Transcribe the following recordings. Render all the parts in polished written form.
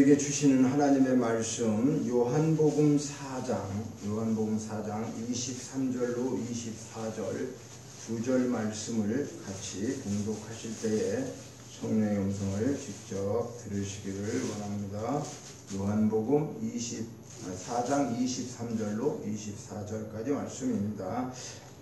우리에게 주시는 하나님의 말씀 요한복음 4장 23절로 24절 두 절 말씀을 같이 봉독하실 때에 성령의 음성을 직접 들으시기를 원합니다. 요한복음 4장 23절로 24절까지 말씀입니다.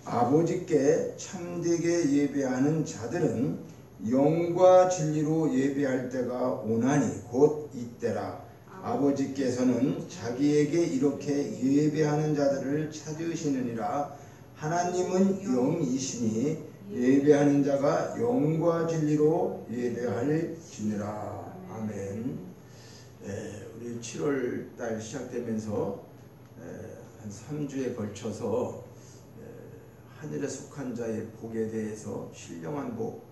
아버지께 참되게 예배하는 자들은 영과 진리로 예배할 때가 오나니 곧 이때라. 아버지께서는 자기에게 이렇게 예배하는 자들을 찾으시느니라. 하나님은 영이시니 예배하는 자가 영과 진리로 예배할지니라. 아멘. 우리 7월 달 시작되면서 한 3주에 걸쳐서 하늘에 속한 자의 복에 대해서 신령한 복,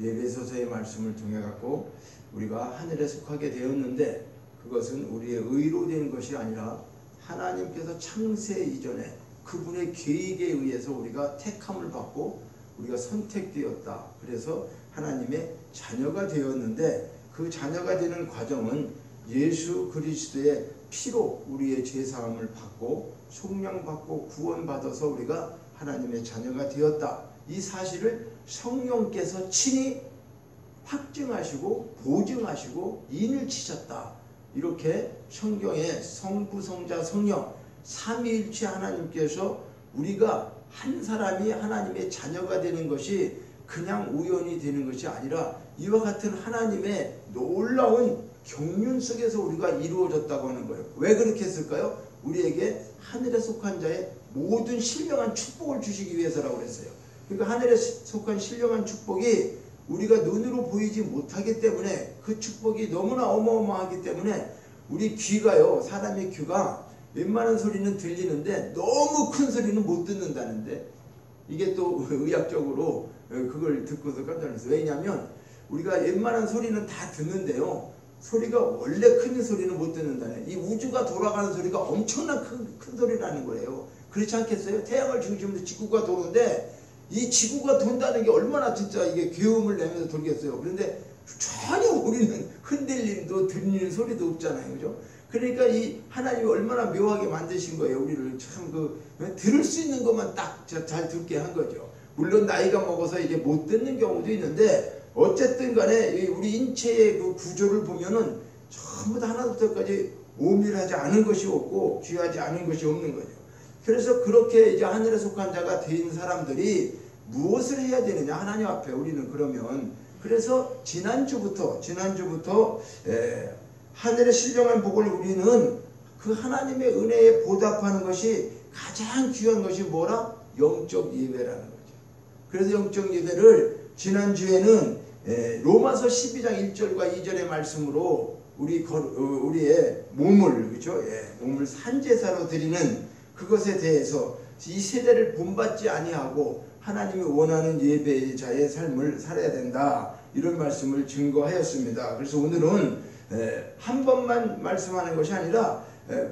예배소서의 말씀을 통해 갖고 우리가 하늘에 속하게 되었는데, 그것은 우리의 의로 된 것이 아니라 하나님께서 창세 이전에 그분의 계획에 의해서 우리가 택함을 받고 우리가 선택되었다. 그래서 하나님의 자녀가 되었는데, 그 자녀가 되는 과정은 예수 그리스도의 피로 우리의 죄사함을 받고 속량받고 구원받아서 우리가 하나님의 자녀가 되었다. 이 사실을 성령께서 친히 확증하시고 보증하시고 인을 치셨다. 이렇게 성경에 성부, 성자, 성령 삼위일체 하나님께서 우리가 한 사람이 하나님의 자녀가 되는 것이 그냥 우연히 되는 것이 아니라 이와 같은 하나님의 놀라운 경륜 속에서 우리가 이루어졌다고 하는 거예요. 왜 그렇게 했을까요? 우리에게 하늘에 속한 자의 모든 신령한 축복을 주시기 위해서라고 했어요. 그러니까 하늘에 속한 신령한 축복이 우리가 눈으로 보이지 못하기 때문에, 그 축복이 너무나 어마어마하기 때문에 우리 귀가요, 사람의 귀가 웬만한 소리는 들리는데 너무 큰 소리는 못 듣는다는데, 이게 또 의학적으로 그걸 듣고서 깜짝 놀랐어요. 왜냐하면 우리가 웬만한 소리는 다 듣는데요, 소리가 원래 큰 소리는 못 듣는다네. 이 우주가 돌아가는 소리가 엄청난 큰 소리라는 거예요. 그렇지 않겠어요? 태양을 중심으로 지구가 도는데 이 지구가 돈다는 게 얼마나 진짜 이게 괴음을 내면서 돌겠어요. 그런데 전혀 우리는 흔들림도 들리는 소리도 없잖아요. 그죠? 그러니까 이 하나님이 얼마나 묘하게 만드신 거예요. 우리를 참 들을 수 있는 것만 딱 잘 듣게 한 거죠. 물론 나이가 먹어서 이제 못 듣는 경우도 있는데, 어쨌든 간에 우리 인체의 그 구조를 보면은 전부 다 하나부터까지 오밀하지 않은 것이 없고 귀하지 않은 것이 없는 거죠. 그래서 그렇게 이제 하늘에 속한 자가 된 사람들이 무엇을 해야 되느냐, 하나님 앞에 우리는. 그러면 그래서 지난주부터 하늘의 신령한 복을 우리는 그 하나님의 은혜에 보답하는 것이 가장 귀한 것이 뭐라? 영적 예배라는 거죠. 그래서 영적 예배를 지난주에는 로마서 12장 1절과 2절의 말씀으로 우리의 몸을, 그렇죠? 몸을 산제사로 드리는 그것에 대해서 이 세대를 본받지 아니하고 하나님이 원하는 예배자의 삶을 살아야 된다, 이런 말씀을 증거하였습니다. 그래서 오늘은 한 번만 말씀하는 것이 아니라,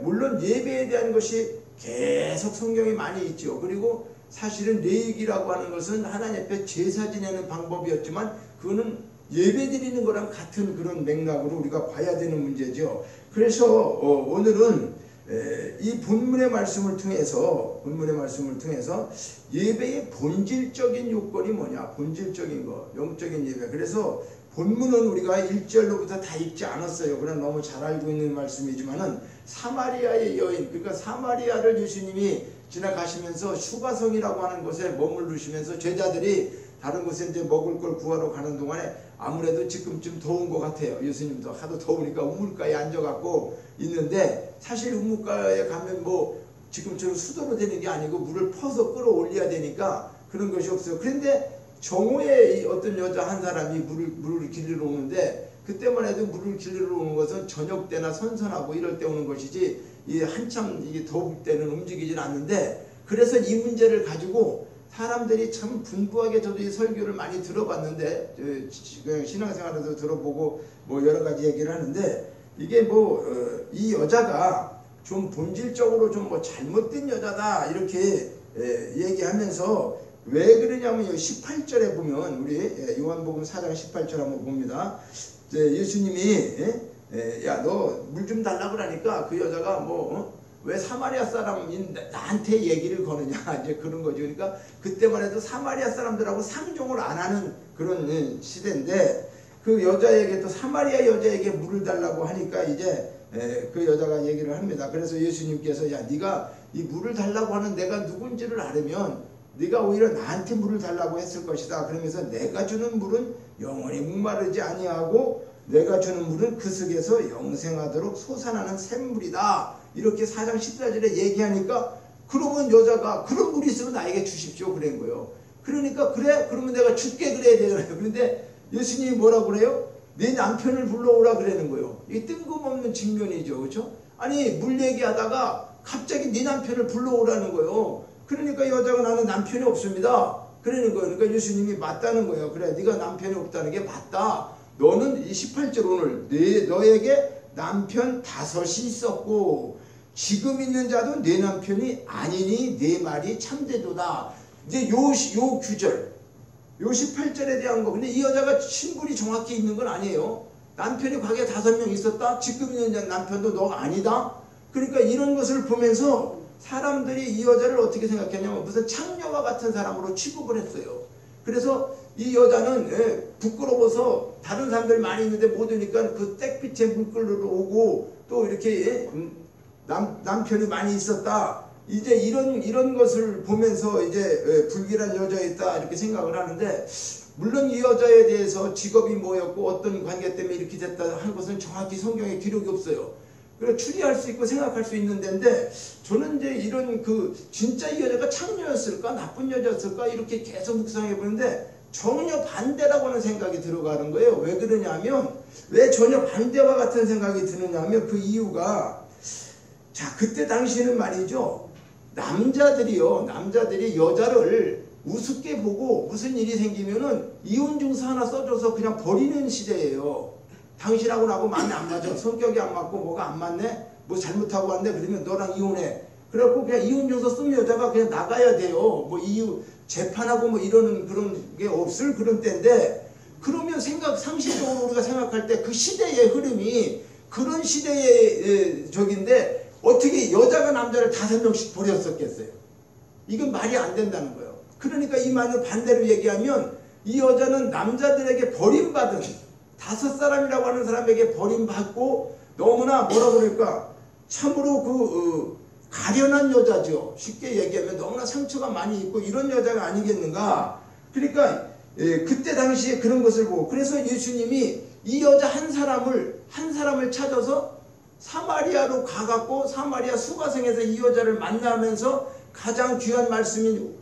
물론 예배에 대한 것이 계속 성경에 많이 있죠. 그리고 사실은 레위기라고 하는 것은 하나님 앞에 제사 지내는 방법이었지만 그거는 예배 드리는 거랑 같은 그런 맥락으로 우리가 봐야 되는 문제죠. 그래서 오늘은 이 본문의 말씀을 통해서 예배의 본질적인 요건이 뭐냐, 본질적인 거, 영적인 예배. 그래서 본문은 우리가 1절로부터 다 읽지 않았어요. 그냥 너무 잘 알고 있는 말씀이지만은 사마리아의 여인, 그러니까 사마리아를 예수님이 지나가시면서 슈가성이라고 하는 곳에 머무르시면서 제자들이 다른 곳에 이제 먹을 걸 구하러 가는 동안에 아무래도 지금쯤 더운 것 같아요. 예수님도 하도 더우니까 우물가에 앉아갖고 있는데, 사실 우물가에 가면 뭐 지금처럼 수도로 되는 게 아니고 물을 퍼서 끌어올려야 되니까 그런 것이 없어요. 그런데 정오에 어떤 여자 한 사람이 물을 길르러 오는데, 그때만 해도 물을 길르러 오는 것은 저녁 때나 선선하고 이럴 때 오는 것이지, 한참 이게 더울 때는 움직이질 않는데, 그래서 이 문제를 가지고 사람들이 참 분부하게, 저도 이 설교를 많이 들어봤는데, 신앙생활에서 들어보고 뭐 여러 가지 얘기를 하는데, 이게 이 여자가 좀 본질적으로 좀 잘못된 여자다, 이렇게 얘기하면서, 왜 그러냐면 18절에 보면, 우리 요한복음 4장 18절 한번 봅니다. 예수님이 야 너 물 좀 달라고 그러니까 그 여자가 왜 사마리아 사람인 나한테 얘기를 거느냐 이제 그런 거죠. 그러니까 그때만 해도 사마리아 사람들하고 상종을 안 하는 그런 시대인데 그 여자에게 또 사마리아 여자에게 물을 달라고 하니까 이제 그 여자가 얘기를 합니다. 그래서 예수님께서 야 네가 이 물을 달라고 하는 내가 누군지를 알으면 네가 오히려 나한테 물을 달라고 했을 것이다. 그러면서 내가 주는 물은 영원히 목마르지 아니하고 내가 주는 물은 그 속에서 영생하도록 솟아나는 샘물이다. 이렇게 4장 14절에 얘기하니까 그러면 여자가 그런 물이 있으면 나에게 주십시오 그런 거예요. 그러니까 그래? 그러면 내가 줄게 그래야 되잖아요. 그런데 예수님이 뭐라고 그래요? 내 남편을 불러오라 그러는 거예요. 이게 뜬금없는 직면이죠. 그렇죠? 아니 물 얘기하다가 갑자기 네 남편을 불러오라는 거예요. 그러니까 여자가 나는 남편이 없습니다. 그러는 거예요. 그러니까 예수님이 맞다는 거예요. 그래 네가 남편이 없다는 게 맞다. 너는 이 18절 오늘 너에게 남편 5이 있었고 지금 있는 자도 내 남편이 아니니 내 말이 참되도다. 이제 요 구절 요 18절에 대한 거. 근데 이 여자가 신분이 정확히 있는 건 아니에요. 남편이 과거에 5명 있었다. 지금 있는 남편도 너 아니다. 그러니까 이런 것을 보면서 사람들이 이 여자를 어떻게 생각했냐면 무슨 창녀와 같은 사람으로 취급을 했어요. 그래서 이 여자는 부끄러워서 다른 사람들 많이 있는데 못 오니까 그 땡빛에 물걸로 오고 또 이렇게 남편이 많이 있었다. 이제 이런 것을 보면서 이제 불길한 여자였다 이렇게 생각을 하는데 물론 이 여자에 대해서 직업이 뭐였고 어떤 관계 때문에 이렇게 됐다 한 것은 정확히 성경에 기록이 없어요. 그래서 추리할 수 있고 생각할 수 있는 데인데 저는 이제 이런 진짜 이 여자가 창녀였을까 나쁜 여자였을까 이렇게 계속 묵상해 보는데 전혀 반대라고 하는 생각이 들어가는 거예요. 왜 그러냐면 왜 전혀 반대와 같은 생각이 드느냐면 그 이유가 자 그때 당시에는 말이죠. 남자들이 여자를 우습게 보고 무슨 일이 생기면은 이혼증서 하나 써줘서 그냥 버리는 시대예요. 당신하고 나하고 마음이 안 맞아. 성격이 안 맞고 뭐가 안 맞네. 뭐 잘못하고 왔네. 그러면 너랑 이혼해. 그래갖고 그냥 이혼증서 쓰면 여자가 그냥 나가야 돼요. 뭐 이유 재판하고 뭐 이러는 그런 게 없을 그런 때인데 그러면 상식적으로 우리가 생각할 때 그 시대의 흐름이 그런 시대의 적인데 어떻게 여자가 남자를 5명씩 버렸었겠어요? 이건 말이 안 된다는 거예요. 그러니까 이 말을 반대로 얘기하면 이 여자는 남자들에게 버림받은 5사람이라고 하는 사람에게 버림받고 너무나 뭐라 그럴까 참으로 가련한 여자죠. 쉽게 얘기하면 너무나 상처가 많이 있고 이런 여자가 아니겠는가. 그러니까 그때 당시에 그런 것을 보고 그래서 예수님이 이 여자 한 사람을 찾아서 사마리아로 가갖고 사마리아 수가성에서 이 여자를 만나면서 가장 귀한 말씀인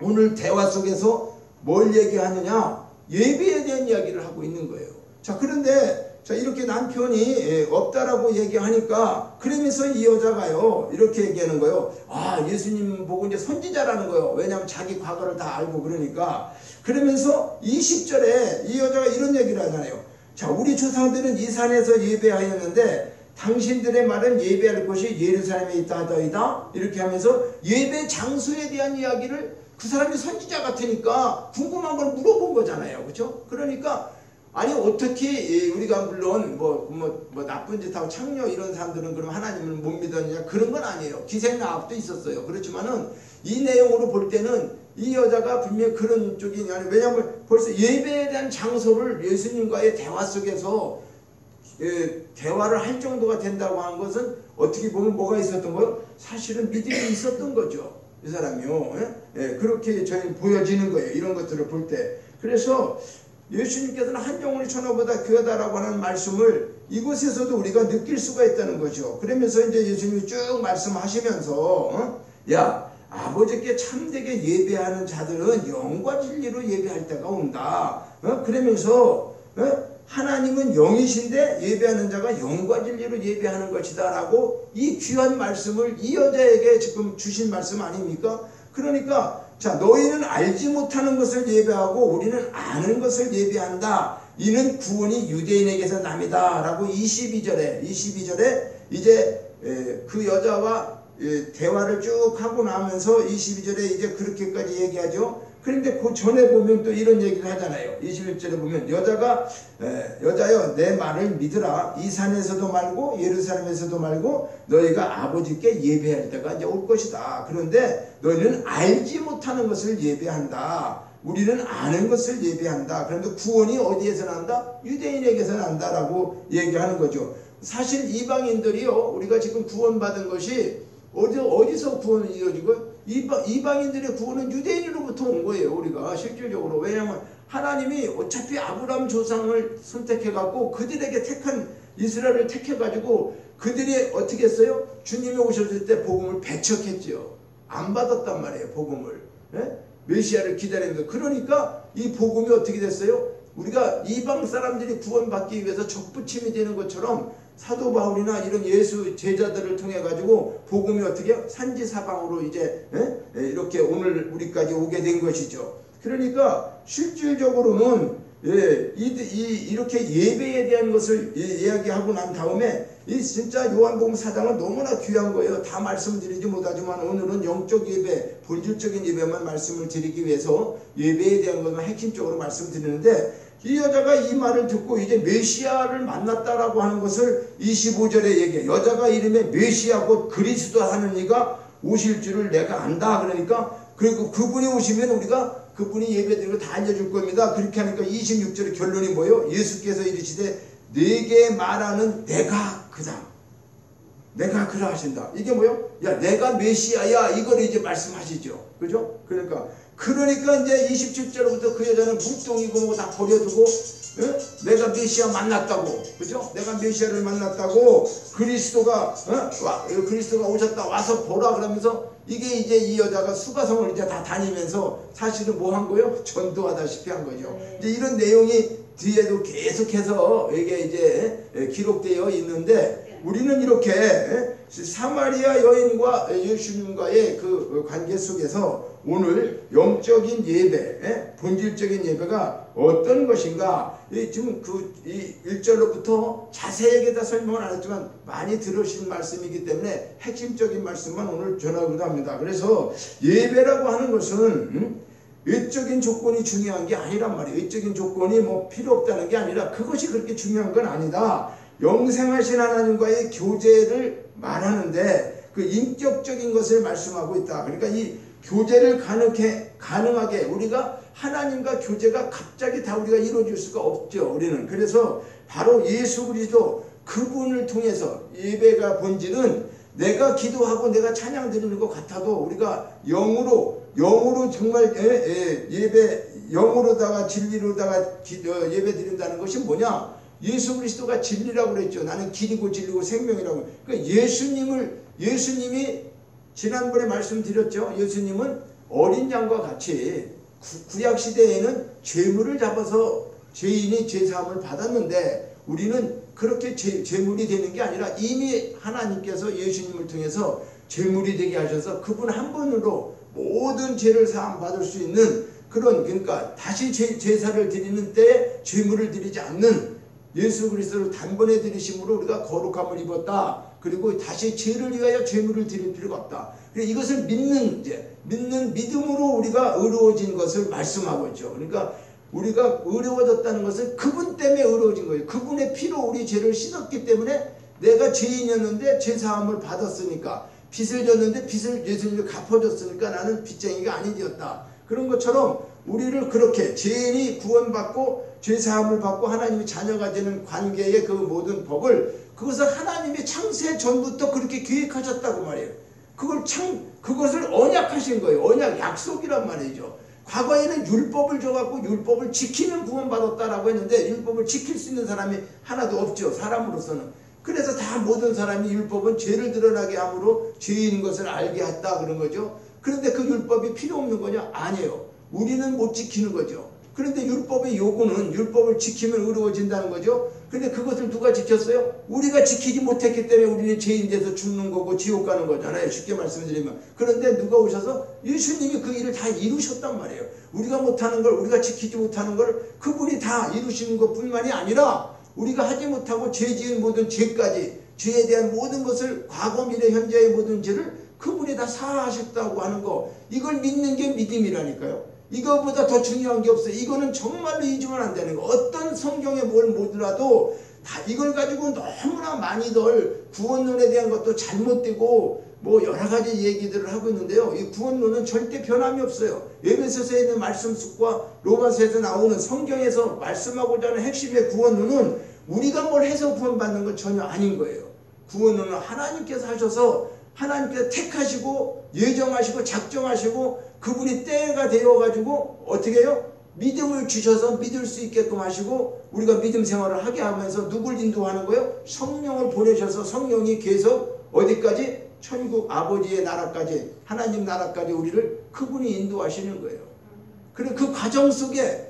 오늘 대화 속에서 뭘 얘기하느냐 예배에 대한 이야기를 하고 있는 거예요. 자 그런데 자 이렇게 남편이 없다라고 얘기하니까 그러면서 이 여자가요 이렇게 얘기하는 거예요. 아 예수님 보고 이제 선지자라는 거예요. 왜냐하면 자기 과거를 다 알고 그러니까. 그러면서 20절에 이 여자가 이런 얘기를 하잖아요. 자 우리 조상들은 이 산에서 예배하였는데 당신들의 말은 예배할 곳이 예루살렘에 있다 하더이다. 이렇게 하면서 예배 장소에 대한 이야기를 그 사람이 선지자 같으니까 궁금한 걸 물어본 거잖아요. 그렇죠? 그러니까 아니 어떻게 우리가 물론 뭐 나쁜 짓하고 창녀 이런 사람들은 그럼 하나님을 못 믿었느냐 그런 건 아니에요. 기생나합도 있었어요. 그렇지만은 이 내용으로 볼 때는 이 여자가 분명히 그런 쪽이 아니 왜냐하면 벌써 예배에 대한 장소를 예수님과의 대화 속에서 대화를 할 정도가 된다고 하는 것은 어떻게 보면 뭐가 있었던 거예요? 사실은 믿음이 있었던 거죠. 이 사람이요. 그렇게 저희는 보여지는 거예요. 이런 것들을 볼 때. 그래서 예수님께서는 한 영혼이 천하보다 귀하다라고 하는 말씀을 이곳에서도 우리가 느낄 수가 있다는 거죠. 그러면서 이제 예수님이 쭉 말씀하시면서 야 아버지께 참되게 예배하는 자들은 영과 진리로 예배할 때가 온다. 그러면서 하나님은 영이신데 예배하는 자가 영과 진리로 예배하는 것이다 라고 이 귀한 말씀을 이 여자에게 지금 주신 말씀 아닙니까? 그러니까 자 너희는 알지 못하는 것을 예배하고 우리는 아는 것을 예배한다. 이는 구원이 유대인에게서 남이다 라고 22절에 이제 그 여자와 대화를 쭉 하고 나면서 22절에 이제 그렇게까지 얘기하죠. 그런데 그 전에 보면 또 이런 얘기를 하잖아요. 21절에 보면 여자여 내 말을 믿으라. 이 산에서도 말고 예루살렘에서도 말고 너희가 아버지께 예배할 때가 이제 올 것이다. 그런데 너희는 알지 못하는 것을 예배한다. 우리는 아는 것을 예배한다. 그런데 구원이 어디에서 난다? 유대인에게서 난다라고 얘기하는 거죠. 사실 이방인들이요, 우리가 지금 구원받은 것이 어디서 구원이 이루어지고 이방인들의 구원은 유대인으로부터 온 거예요. 우리가 실질적으로. 왜냐하면 하나님이 어차피 아브라함 조상을 선택해갖고 그들에게 택한 이스라엘을 택해가지고 그들이 어떻게 했어요? 주님이 오셨을 때 복음을 배척했죠. 안 받았단 말이에요. 복음을. 예? 메시아를 기다리면서. 그러니까 이 복음이 어떻게 됐어요? 우리가 이방 사람들이 구원받기 위해서 적부침이 되는 것처럼 사도 바울이나 이런 예수 제자들을 통해 가지고 복음이 어떻게 산지사방으로 이제 이렇게 오늘 우리까지 오게 된 것이죠. 그러니까 실질적으로는 이렇게 예배에 대한 것을 이야기하고 난 다음에 이 진짜 요한복음 4장은 너무나 귀한 거예요. 다 말씀드리지 못하지만 오늘은 영적 예배, 본질적인 예배만 말씀을 드리기 위해서 예배에 대한 것만 핵심적으로 말씀드리는데, 이 여자가 이 말을 듣고 이제 메시아를 만났다라고 하는 것을 25절에 얘기해요. 여자가 이름에 메시아 곧 그리스도 하는 이가 오실 줄을 내가 안다. 그러니까 그리고 그분이 오시면 우리가 그분이 예배드리고 다 알려줄 겁니다. 그렇게 하니까 26절의 결론이 뭐예요? 예수께서 이르시되 네게 말하는 내가 그다. 내가 그라 하신다. 이게 뭐예요? 야, 내가 메시아야. 이걸 이제 말씀하시죠. 그죠? 그러니까 이제 27절부터 그 여자는 물동이고 뭐 다 버려두고 내가 메시아 만났다고, 그죠? 내가 메시아를 만났다고, 그리스도가 오셨다, 와서 보라 그러면서 이게 이제 이 여자가 수가성을 이제 다 다니면서 사실은 뭐 한 거예요? 전도하다시피 한 거죠. 이제 이런 내용이 뒤에도 계속해서 이게 이제 기록되어 있는데, 우리는 이렇게 사마리아 여인과 예수님과의 그 관계 속에서 오늘 영적인 예배, 본질적인 예배가 어떤 것인가, 지금 이 1절로부터 자세하게 다 설명을 안 했지만 많이 들으신 말씀이기 때문에 핵심적인 말씀만 오늘 전하고자 합니다. 그래서 예배라고 하는 것은 외적인 조건이 중요한 게 아니란 말이에요. 외적인 조건이 뭐 필요 없다는 게 아니라 그것이 그렇게 중요한 건 아니다. 영생하신 하나님과의 교제를 말하는데 그 인격적인 것을 말씀하고 있다. 그러니까 이 교제를 가능하게 우리가 하나님과 교제가 갑자기 다 우리가 이루어질 수가 없죠. 우리는. 그래서 바로 예수 그리스도 그분을 통해서 예배가 본질은 내가 기도하고 내가 찬양 드리는 것 같아도 우리가 영으로 정말 영으로다가 진리로다가 예배 드린다는 것이 뭐냐? 예수 그리스도가 진리라고 그랬죠. 나는 길이고 진리고 생명이라고. 그러니까 예수님이 지난번에 말씀드렸죠. 예수님은 어린 양과 같이 구약 시대에는 죄물을 잡아서 죄인이 죄사함을 받았는데, 우리는 그렇게 죄물이 되는 게 아니라 이미 하나님께서 예수님을 통해서 죄물이 되게 하셔서 그분 한 분으로 모든 죄를 사함 받을 수 있는 그런, 그러니까 다시 제사를 드리는 때에 죄물을 드리지 않는 예수 그리스도를 단번에 드리심으로 우리가 거룩함을 입었다. 그리고 다시 죄를 위하여 죄물을 드릴 필요가 없다. 이것을 믿는 믿음으로 우리가 의로워진 것을 말씀하고 있죠. 그러니까 우리가 의로워졌다는 것은 그분 때문에 의로워진 거예요. 그분의 피로 우리 죄를 씻었기 때문에 내가 죄인이었는데 죄사함을 받았으니까, 빚을 졌는데 빚을 예수님이 갚아줬으니까 나는 빚쟁이가 아니었다. 그런 것처럼 우리를 그렇게 죄인이 구원받고 죄사함을 받고 하나님의 자녀가 되는 관계의 그 모든 법을, 그것을 하나님이 창세 전부터 그렇게 계획하셨다고 말이에요. 그것을 언약하신 거예요. 언약, 약속이란 말이죠. 과거에는 율법을 줘갖고 율법을 지키면 구원받았다라고 했는데 율법을 지킬 수 있는 사람이 하나도 없죠. 사람으로서는. 그래서 다 모든 사람이 율법은 죄를 드러나게 함으로 죄인 것을 알게 했다 그런 거죠. 그런데 그 율법이 필요 없는 거냐? 아니에요. 우리는 못 지키는 거죠. 그런데 율법의 요구는 율법을 지키면 의로워진다는 거죠. 그런데 그것을 누가 지켰어요? 우리가 지키지 못했기 때문에 우리는 죄인 돼서 죽는 거고 지옥 가는 거잖아요. 쉽게 말씀드리면. 그런데 누가 오셔서 예수님이 그 일을 다 이루셨단 말이에요. 우리가 못하는 걸, 우리가 지키지 못하는 걸 그분이 다 이루시는 것뿐만이 아니라 우리가 하지 못하고 죄 지은 모든 죄까지, 죄에 대한 모든 것을, 과거 미래 현재의 모든 죄를 그분이 다 사하셨다고 하는 거, 이걸 믿는 게 믿음이라니까요. 이거보다 더 중요한 게 없어요. 이거는 정말로 잊으면 안 되는 거. 어떤 성경에 뭘 모더라도 다 이걸 가지고 너무나 많이들 구원론에 대한 것도 잘못되고 뭐 여러 가지 얘기들을 하고 있는데요. 이 구원론은 절대 변함이 없어요. 에베소서에 있는 말씀 숫과 로마서에서 나오는 성경에서 말씀하고자 하는 핵심의 구원론은 우리가 뭘 해서 구원받는 건 전혀 아닌 거예요. 구원론은 하나님께서 하셔서 하나님께서 택하시고 예정하시고 작정하시고 그분이 때가 되어가지고 어떻게 해요? 믿음을 주셔서 믿을 수 있게끔 하시고 우리가 믿음 생활을 하게 하면서 누굴 인도하는 거예요? 성령을 보내셔서 성령이 계속 어디까지? 천국 아버지의 나라까지 하나님 나라까지 우리를 그분이 인도하시는 거예요. 그리고 그 과정 속에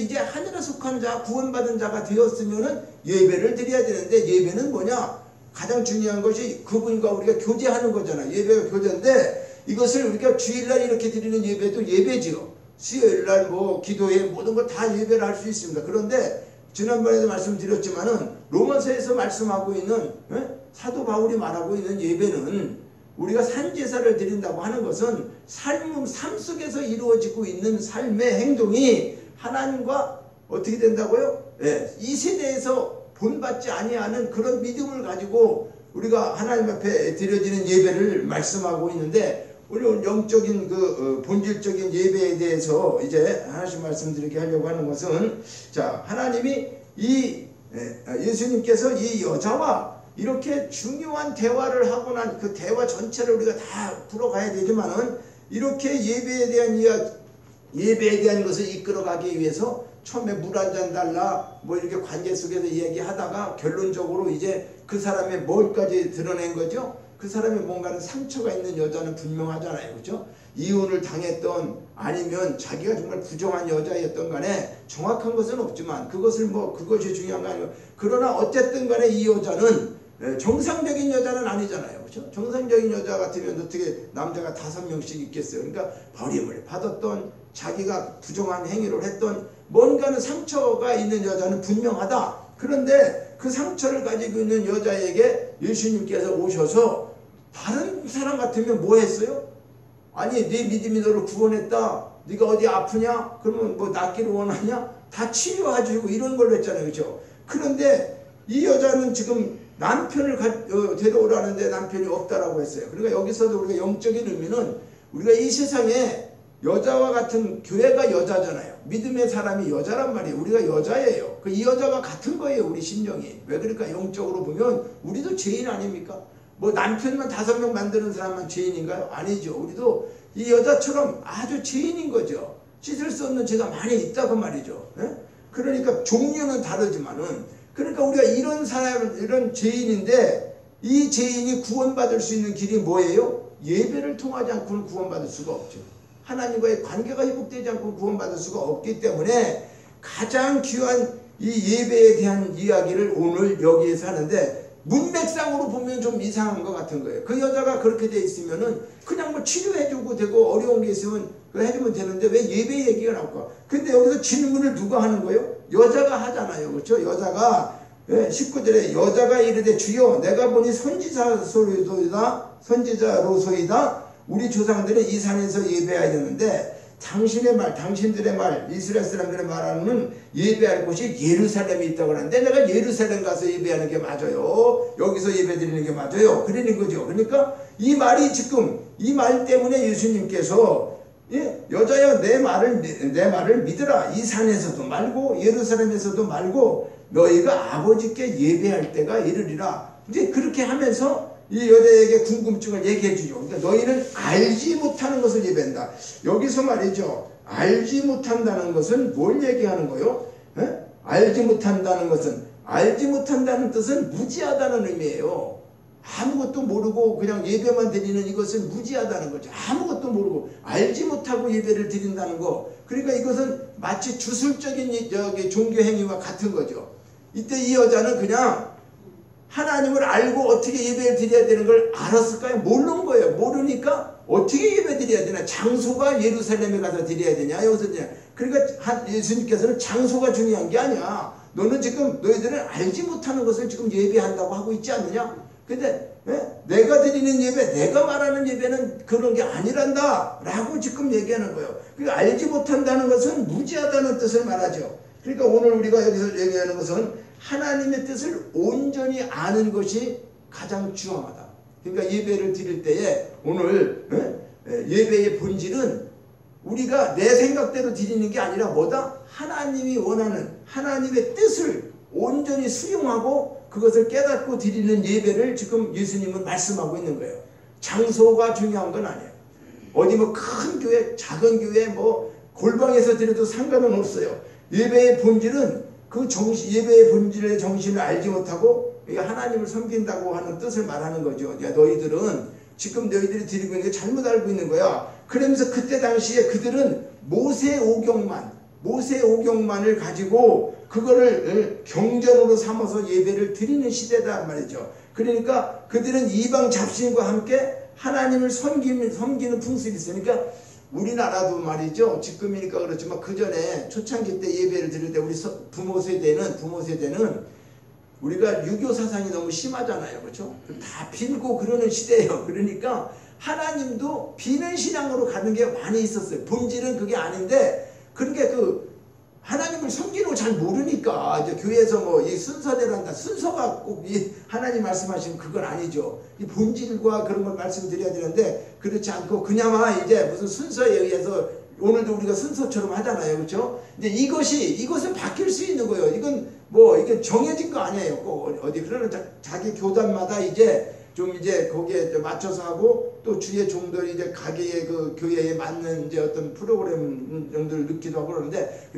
이제 하늘에 속한 자 구원받은 자가 되었으면은 예배를 드려야 되는데 예배는 뭐냐? 가장 중요한 것이 그분과 우리가 교제하는 거잖아요. 예배가 교제인데 이것을 우리가 주일날 이렇게 드리는 예배도 예배지요. 수요일날 뭐 기도회 모든 걸 다 예배를 할 수 있습니다. 그런데 지난번에도 말씀드렸지만은 로마서에서 말씀하고 있는 사도 바울이 말하고 있는 예배는 우리가 산제사를 드린다고 하는 것은 삶 속에서 이루어지고 있는 삶의 행동이 하나님과 어떻게 된다고요? 이 세대에서 본받지 아니하는 그런 믿음을 가지고 우리가 하나님 앞에 드려지는 예배를 말씀하고 있는데 오늘 영적인 본질적인 예배에 대해서 이제 하나씩 말씀드리게 하려고 하는 것은 자 하나님이 예수님께서 이 여자와 이렇게 중요한 대화를 하고 난 그 대화 전체를 우리가 다 풀어가야 되지만은 이렇게 예배에 대한 것을 이끌어가기 위해서 처음에 물 한 잔 달라 뭐 이렇게 관계 속에서 이야기하다가 결론적으로 이제 그 사람의 뭘까지 드러낸 거죠? 그 사람이 뭔가는 상처가 있는 여자는 분명하잖아요. 그렇죠? 이혼을 당했던 아니면 자기가 정말 부정한 여자였던 간에 정확한 것은 없지만 그것이 중요한 거 아니고 그러나 어쨌든 간에 이 여자는 정상적인 여자는 아니잖아요. 그렇죠? 정상적인 여자 같으면 어떻게 남자가 5명씩 있겠어요. 그러니까 버림을 받았던 자기가 부정한 행위를 했던 뭔가는 상처가 있는 여자는 분명하다. 그런데 그 상처를 가지고 있는 여자에게 예수님께서 오셔서 다른 사람 같으면 뭐 했어요? 아니 네 믿음이 너를 구원했다. 네가 어디 아프냐? 그러면 뭐 낫기를 원하냐? 다 치료해주고 이런 걸로 했잖아요. 그렇죠? 그런데 이 여자는 지금 남편을 데려오라는데 남편이 없다라고 했어요. 그러니까 여기서도 우리가 영적인 의미는 우리가 이 세상에 여자와 같은 교회가 여자잖아요. 믿음의 사람이 여자란 말이에요. 우리가 여자예요. 이 여자가 같은 거예요. 우리 심령이. 왜 그럴까? 영적으로 보면 우리도 죄인 아닙니까? 뭐 남편만 5명 만드는 사람만 죄인인가요? 아니죠. 우리도 이 여자처럼 아주 죄인인 거죠. 씻을 수 없는 죄가 많이 있다고 말이죠. 그러니까 종류는 다르지만은 그러니까 우리가 이런 사람, 이런 죄인인데 이 죄인이 구원받을 수 있는 길이 뭐예요? 예배를 통하지 않고는 구원받을 수가 없죠. 하나님과의 관계가 회복되지 않고 구원받을 수가 없기 때문에 가장 귀한 이 예배에 대한 이야기를 오늘 여기에서 하는데 문맥상으로 보면 좀 이상한 것 같은 거예요. 그 여자가 그렇게 돼 있으면은 그냥 뭐 치료해주고 되고 어려운 게 있으면 해주면 되는데 왜 예배 얘기가 나올까? 근데 여기서 질문을 누가 하는 거예요? 여자가 하잖아요. 그렇죠? 여자가 19절에 여자가 이르되 주여 내가 보니 선지자로소이다. 우리 조상들은 이 산에서 예배해야 되는데 당신들의 말, 이스라엘 사람들의 말하는 예배할 곳이 예루살렘에 있다고 하는데 내가 예루살렘 가서 예배하는 게 맞아요? 여기서 예배 드리는 게 맞아요? 그러는 거죠. 그러니까 이 말이 지금 이 말 때문에 예수님께서 여자여 내 말을 믿으라. 이 산에서도 말고 예루살렘에서도 말고 너희가 아버지께 예배할 때가 이르리라. 이제 그렇게 하면서 이 여자에게 궁금증을 얘기해 주죠. 그러니까 너희는 알지 못하는 것을 예배한다. 여기서 말이죠. 알지 못한다는 것은 뭘 얘기하는 거요? 알지 못한다는 뜻은 무지하다는 의미예요. 아무것도 모르고 그냥 예배만 드리는 이것은 무지하다는 거죠. 아무것도 모르고 알지 못하고 예배를 드린다는 거. 그러니까 이것은 마치 주술적인 종교 행위와 같은 거죠. 이때 이 여자는 그냥 하나님을 알고 어떻게 예배를 드려야 되는 걸 알았을까요? 모르는 거예요. 모르니까 어떻게 예배 드려야 되나? 장소가 예루살렘에 가서 드려야 되냐? 여기서 드냐? 그러니까 예수님께서는 장소가 중요한 게 아니야. 너희들은 알지 못하는 것을 지금 예배한다고 하고 있지 않느냐? 근데 내가 드리는 예배, 내가 말하는 예배는 그런 게 아니란다 라고 지금 얘기하는 거예요. 그러니까 알지 못한다는 것은 무지하다는 뜻을 말하죠. 그러니까 오늘 우리가 여기서 얘기하는 것은 하나님의 뜻을 온전히 아는 것이 가장 중요하다. 그러니까 예배를 드릴 때에 오늘 예배의 본질은 우리가 내 생각대로 드리는 게 아니라 뭐다? 하나님이 원하는 하나님의 뜻을 온전히 수용하고 그것을 깨닫고 드리는 예배를 지금 예수님은 말씀하고 있는 거예요. 장소가 중요한 건 아니에요. 어디 뭐 큰 교회, 작은 교회, 뭐 골방에서 드려도 상관은 없어요. 예배의 본질은 그 예배의 본질의 정신을 알지 못하고 하나님을 섬긴다고 하는 뜻을 말하는 거죠. 야, 너희들은 지금 너희들이 드리고 있는 게 잘못 알고 있는 거야. 그러면서 그때 당시에 그들은 모세 오경만을 가지고 그거를 경전으로 삼아서 예배를 드리는 시대다 말이죠. 그러니까 그들은 이방 잡신과 함께 하나님을 섬기는 풍습이 있으니까 우리나라도 말이죠. 지금이니까 그렇지만 그 전에 초창기 때 예배를 드릴 때 우리 부모 세대는 우리가 유교 사상이 너무 심하잖아요. 그렇죠? 다 빌고 그러는 시대예요. 그러니까 하나님도 비는 신앙으로 가는 게 많이 있었어요. 본질은 그게 아닌데 그러니까 하나님을 섬기는 걸 잘 모르니까 이제 교회에서 뭐 이 순서대로 한다. 순서가 꼭 이 하나님 말씀하시면 그건 아니죠. 이 본질과 그런 걸 말씀드려야 되는데 그렇지 않고 그냥만 이제 무슨 순서에 의해서 오늘도 우리가 순서처럼 하잖아요. 그렇죠? 근데 이것은 바뀔 수 있는 거예요. 이건 뭐 이게 정해진 거 아니에요. 꼭 어디 그러는 자기 교단마다 이제 좀 이제 거기에 맞춰서 하고 또 주의 종들이 이제 가게의 그 교회에 맞는 이제 어떤 프로그램 정도를 넣기도 하고 그러는데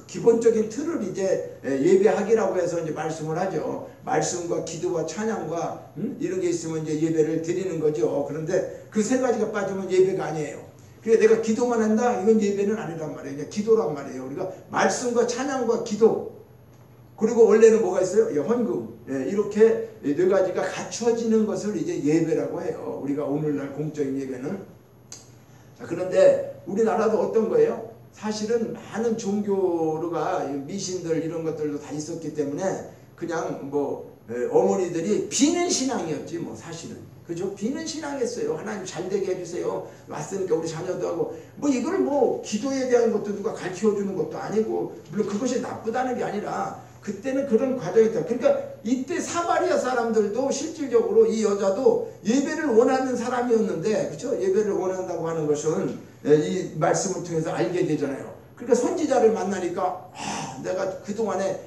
기본적인 틀을 이제 예배하기라고 해서 이제 말씀을 하죠. 말씀과 기도와 찬양과 이런 게 있으면 이제 예배를 드리는 거죠. 그런데 그 세 가지가 빠지면 예배가 아니에요. 그래 내가 기도만 한다? 이건 예배는 아니란 말이에요. 그냥 기도란 말이에요. 우리가 말씀과 찬양과 기도 그리고 원래는 뭐가 있어요? 헌금. 이렇게 네 가지가 갖춰지는 것을 이제 예배라고 해요. 우리가 오늘날 공적인 예배는. 자, 그런데 우리나라도 어떤 거예요? 사실은 많은 종교가 미신들 이런 것들도 다 있었기 때문에 그냥 뭐 어머니들이 비는 신앙이었지 뭐 사실은. 그죠? 비는 신앙이었어요. 하나님 잘 되게 해주세요. 왔으니까 우리 자녀도 하고 뭐 이걸 뭐 기도에 대한 것도 누가 가르쳐주는 것도 아니고 물론 그것이 나쁘다는 게 아니라 그때는 그런 과정이 있다. 그러니까 이때 사마리아 사람들도 실질적으로 이 여자도 예배를 원하는 사람이었는데 그렇죠? 예배를 원한다고 하는 것은 이 말씀을 통해서 알게 되잖아요. 그러니까 선지자를 만나니까 내가 그동안에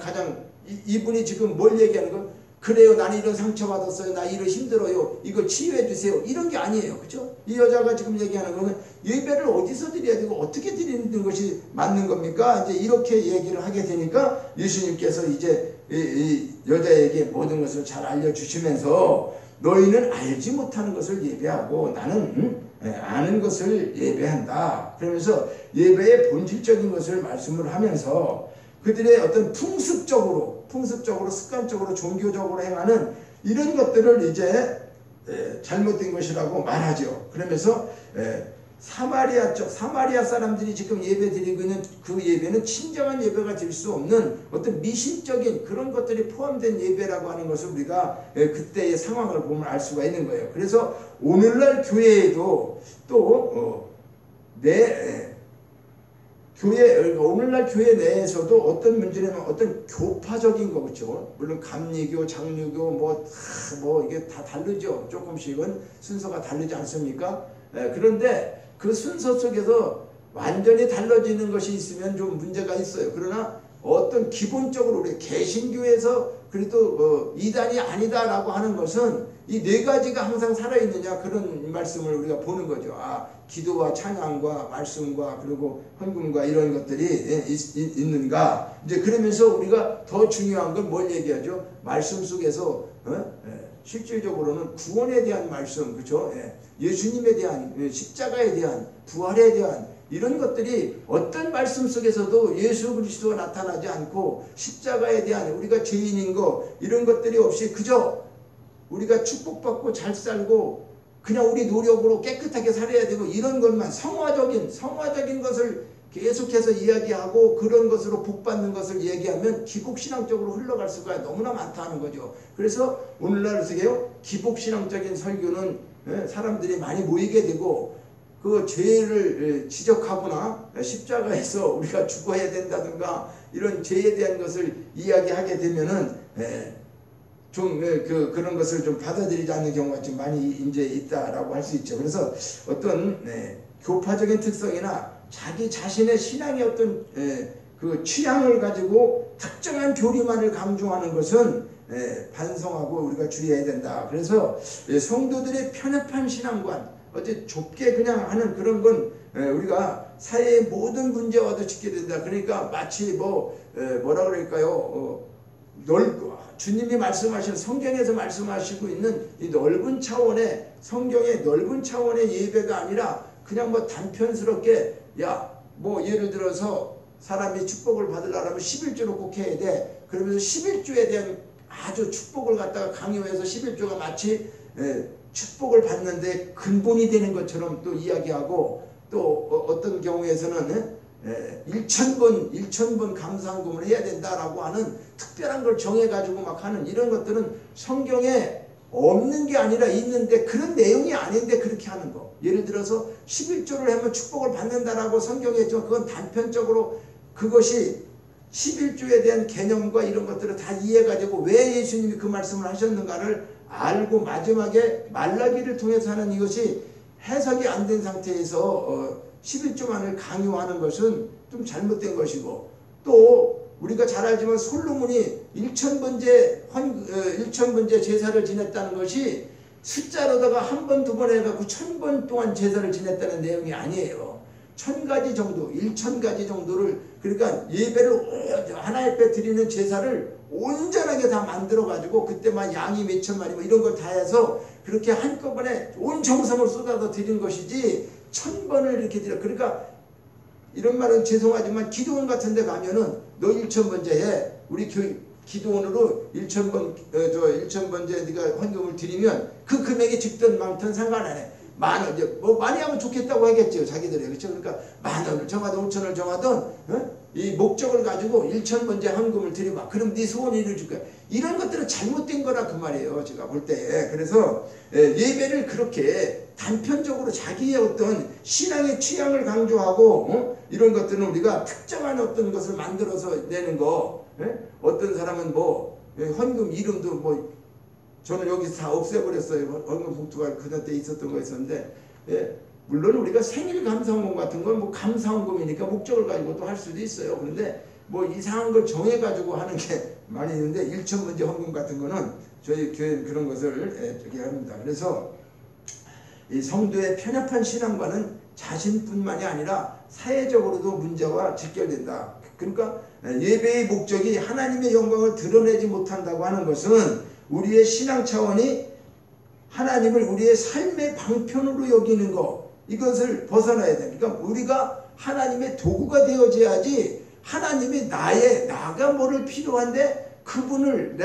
가장 이분이 지금 뭘 얘기하는 거? 그래요. 나는 이런 상처받았어요. 나 이런 힘들어요. 이걸 치유해 주세요. 이런 게 아니에요. 그죠? 이 여자가 지금 얘기하는 거는 예배를 어디서 드려야 되고 어떻게 드리는 것이 맞는 겁니까? 이제 이렇게 얘기를 하게 되니까 예수님께서 이제 이 여자에게 모든 것을 잘 알려주시면서 너희는 알지 못하는 것을 예배하고 나는 아는 것을 예배한다. 그러면서 예배의 본질적인 것을 말씀을 하면서 그들의 어떤 풍습적으로 습관적으로 종교적으로 행하는 이런 것들을 이제 잘못된 것이라고 말하죠. 그러면서 사마리아 사람들이 지금 예배 드리고 있는 그 예배는 친정한 예배가 될 수 없는 어떤 미신적인 그런 것들이 포함된 예배라고 하는 것을 우리가 그때의 상황을 보면 알 수가 있는 거예요. 그래서 오늘날 교회에도 또 오늘날 교회 내에서도 어떤 문제냐면 어떤 교파적인 거 그렇죠. 물론 감리교, 장류교 뭐 이게 다 다르죠. 조금씩은 순서가 다르지 않습니까? 그런데 그 순서 속에서 완전히 달라지는 것이 있으면 좀 문제가 있어요. 그러나 어떤 기본적으로 우리 개신교에서 그래도 이단이 아니다라고 하는 것은 이 네 가지가 항상 살아있느냐 그런 말씀을 우리가 보는 거죠. 기도와 찬양과 말씀과 그리고 헌금과 이런 것들이 있는가. 이제 그러면서 우리가 더 중요한 건 뭘 얘기하죠? 말씀 속에서 실질적으로는 구원에 대한 말씀, 그렇죠? 예수님에 대한 십자가에 대한 부활에 대한 이런 것들이 어떤 말씀 속에서도 예수 그리스도가 나타나지 않고 십자가에 대한 우리가 죄인인 거 이런 것들이 없이 그저 우리가 축복받고 잘 살고 그냥 우리 노력으로 깨끗하게 살아야 되고 이런 것만 성화적인 것을 계속해서 이야기하고 그런 것으로 복받는 것을 얘기하면 기복신앙적으로 흘러갈 수가 너무나 많다는 거죠. 그래서 오늘날 어떻게요? 기복신앙적인 설교는 사람들이 많이 모이게 되고 그 죄를 지적하거나 십자가에서 우리가 죽어야 된다든가 이런 죄에 대한 것을 이야기하게 되면은 좀 그런 것을 좀 받아들이지 않는 경우가 좀 많이 이제 있다라고 할 수 있죠. 그래서 어떤 교파적인 특성이나 자기 자신의 신앙의 어떤 그 취향을 가지고 특정한 교리만을 강조하는 것은 반성하고 우리가 주의해야 된다. 그래서 성도들의 편협한 신앙관, 어째 좁게 그냥 하는 그런 건 우리가 사회의 모든 문제와도 짚게 된다. 그러니까 마치 뭐라 그럴까요? 주님이 말씀하신 성경에서 말씀하시고 있는 이 넓은 차원의 성경의 넓은 차원의 예배가 아니라 그냥 단편스럽게 예를 들어서 사람이 축복을 받으려면 11조를 꼭 해야 돼. 그러면서 11조에 대한 아주 축복을 갖다가 강요해서 11조가 마치 축복을 받는데 근본이 되는 것처럼 또 이야기하고 또 어떤 경우에서는 1,000번 감사한금을 해야 된다라고 하는 특별한 걸 정해가지고 막 하는 이런 것들은 성경에 없는 게 아니라 있는데 그런 내용이 아닌데 그렇게 하는 거. 예를 들어서 11조를 하면 축복을 받는다라고 성경에 있지만 그건 단편적으로 그것이 11조에 대한 개념과 이런 것들을 다 이해가지고 왜 예수님이 그 말씀을 하셨는가를 알고 마지막에 말라기를 통해서 하는 이것이 해석이 안 된 상태에서 11조만을 강요하는 것은 좀 잘못된 것이고 또 우리가 잘 알지만 솔로몬이 1,000번째 제사를 지냈다는 것이 숫자로다가 한 번, 두 번 해갖고 1,000번 동안 제사를 지냈다는 내용이 아니에요. 1,000가지 정도, 1,000가지 정도를 그러니까 예배를 하나님 앞에 드리는 제사를 온전하게 다 만들어가지고 그때만 양이 몇천 마리 이런 걸 다 해서 그렇게 한꺼번에 온 정성을 쏟아서 드린 것이지 1,000번을 이렇게 드려. 그러니까 이런 말은 죄송하지만 기도원 같은 데 가면은 너 1,000번째 해. 우리 기도원으로 1,000번째 네가 헌금을 드리면 그 금액이 적든 많든 상관 안 해. 10,000원, 많이 하면 좋겠다고 하겠죠, 자기들이. 그렇죠? 그러니까 10,000원을 정하든 5,000원을 정하든, 이 목적을 가지고 1,000번째 헌금을 드려봐. 그럼 네 소원이 이루어질 거야. 이런 것들은 잘못된 거라 그 말이에요, 제가 볼 때. 그래서 예배를 그렇게 단편적으로 자기의 어떤 신앙의 취향을 강조하고, 이런 것들은 우리가 특정한 어떤 것을 만들어서 내는 거, 어떤 사람은 헌금 이름도 저는 여기서 다 없애버렸어요. 헌금 봉투가 그때 있었던 거 있었는데, 물론 우리가 생일 감사헌금 같은 건 감사헌금이니까 목적을 가지고 또 할 수도 있어요. 그런데 이상한 걸 정해가지고 하는 게 많이 있는데 1,000번째 헌금 같은 거는 저희 교회 그런 것을 저기 합니다. 그래서 이 성도의 편협한 신앙과는 자신뿐만이 아니라 사회적으로도 문제와 직결된다. 그러니까 예배의 목적이 하나님의 영광을 드러내지 못한다고 하는 것은 우리의 신앙 차원이 하나님을 우리의 삶의 방편으로 여기는 것, 이것을 벗어나야 됩니다. 그러니까 우리가 하나님의 도구가 되어져야지 하나님이 나가 뭐를 필요한데 그분을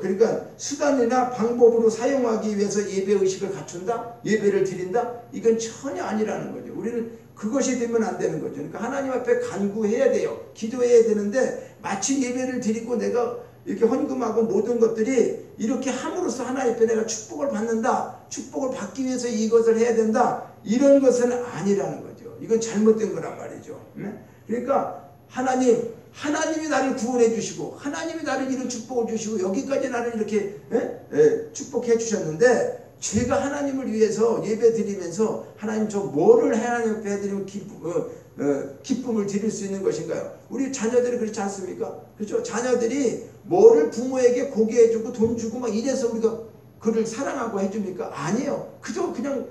그러니까 수단이나 방법으로 사용하기 위해서 예배의식을 갖춘다? 예배를 드린다? 이건 전혀 아니라는 거죠. 우리는 그것이 되면 안 되는 거죠. 그러니까 하나님 앞에 간구해야 돼요. 기도해야 되는데 마치 예배를 드리고 내가 이렇게 헌금하고 모든 것들이 이렇게 함으로써 하나님 앞에 내가 축복을 받는다. 축복을 받기 위해서 이것을 해야 된다. 이런 것은 아니라는 거죠. 이건 잘못된 거란 말이죠. 그러니까 하나님이 나를 구원해 주시고 하나님이 나를 이런 축복을 주시고 여기까지 나를 이렇게 축복해 주셨는데 제가 하나님을 위해서 예배 드리면서 하나님 저 뭐를 하나님 앞에 해드리면 기쁨을 드릴 수 있는 것인가요? 우리 자녀들이 그렇지 않습니까? 그렇죠? 자녀들이 뭐를 부모에게 고기 해주고 돈 주고 막 이래서 우리가 그를 사랑하고 해줍니까? 아니에요. 그저 그냥